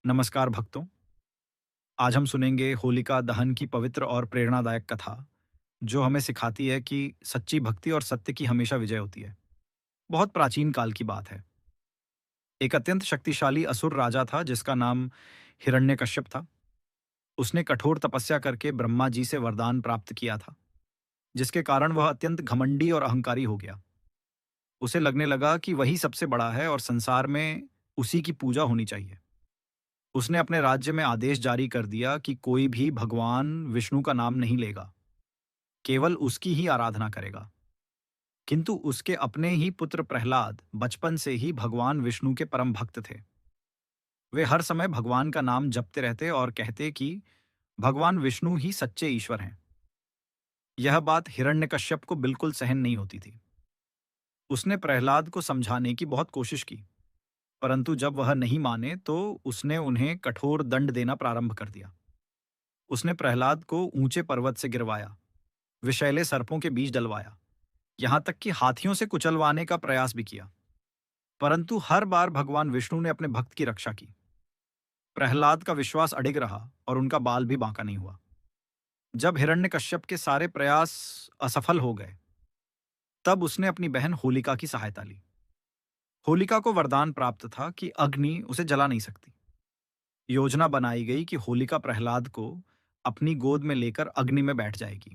नमस्कार भक्तों। आज हम सुनेंगे होलिका दहन की पवित्र और प्रेरणादायक कथा, जो हमें सिखाती है कि सच्ची भक्ति और सत्य की हमेशा विजय होती है। बहुत प्राचीन काल की बात है। एक अत्यंत शक्तिशाली असुर राजा था जिसका नाम हिरण्यकश्यप था। उसने कठोर तपस्या करके ब्रह्मा जी से वरदान प्राप्त किया था, जिसके कारण वह अत्यंत घमंडी और अहंकारी हो गया। उसे लगने लगा कि वही सबसे बड़ा है और संसार में उसी की पूजा होनी चाहिए। उसने अपने राज्य में आदेश जारी कर दिया कि कोई भी भगवान विष्णु का नाम नहीं लेगा, केवल उसकी ही आराधना करेगा। किंतु उसके अपने ही पुत्र प्रहलाद बचपन से ही भगवान विष्णु के परम भक्त थे। वे हर समय भगवान का नाम जपते रहते और कहते कि भगवान विष्णु ही सच्चे ईश्वर हैं। यह बात हिरण्यकश्यप को बिल्कुल सहन नहीं होती थी। उसने प्रहलाद को समझाने की बहुत कोशिश की, परंतु जब वह नहीं माने तो उसने उन्हें कठोर दंड देना प्रारंभ कर दिया। उसने प्रहलाद को ऊंचे पर्वत से गिरवाया, विषैले सर्पों के बीच डलवाया, यहां तक कि हाथियों से कुचलवाने का प्रयास भी किया। परंतु हर बार भगवान विष्णु ने अपने भक्त की रक्षा की। प्रहलाद का विश्वास अडिग रहा और उनका बाल भी बांका नहीं हुआ। जब हिरण्यकश्यप के सारे प्रयास असफल हो गए, तब उसने अपनी बहन होलिका की सहायता ली। होलिका को वरदान प्राप्त था कि अग्नि उसे जला नहीं सकती। योजना बनाई गई कि होलिका प्रहलाद को अपनी गोद में लेकर अग्नि में बैठ जाएगी।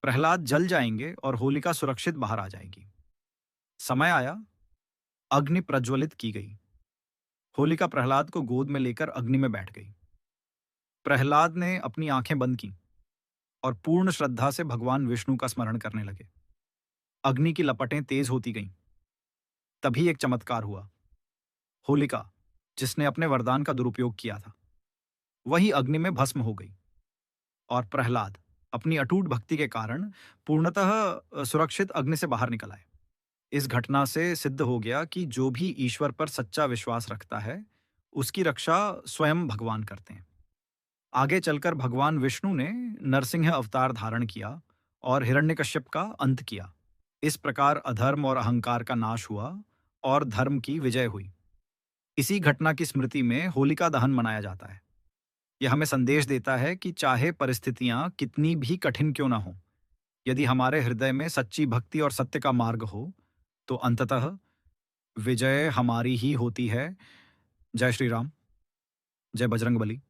प्रहलाद जल जाएंगे और होलिका सुरक्षित बाहर आ जाएगी। समय आया, अग्नि प्रज्वलित की गई। होलिका प्रहलाद को गोद में लेकर अग्नि में बैठ गई। प्रहलाद ने अपनी आंखें बंद की और पूर्ण श्रद्धा से भगवान विष्णु का स्मरण करने लगे। अग्नि की लपटें तेज होती गईं। तभी एक चमत्कार हुआ। होलिका, जिसने अपने वरदान का दुरुपयोग किया था, वही अग्नि में भस्म हो गई और प्रहलाद अपनी अटूट भक्ति के कारण पूर्णतः सुरक्षित अग्नि से बाहर निकल आए। इस घटना से सिद्ध हो गया कि जो भी ईश्वर पर सच्चा विश्वास रखता है, उसकी रक्षा स्वयं भगवान करते हैं। आगे चलकर भगवान विष्णु ने नरसिंह अवतार धारण किया और हिरण्यकश्यप का अंत किया। इस प्रकार अधर्म और अहंकार का नाश हुआ और धर्म की विजय हुई। इसी घटना की स्मृति में होलिका दहन मनाया जाता है। यह हमें संदेश देता है कि चाहे परिस्थितियां कितनी भी कठिन क्यों ना हो, यदि हमारे हृदय में सच्ची भक्ति और सत्य का मार्ग हो, तो अंततः विजय हमारी ही होती है। जय श्री राम। जय बजरंग बली।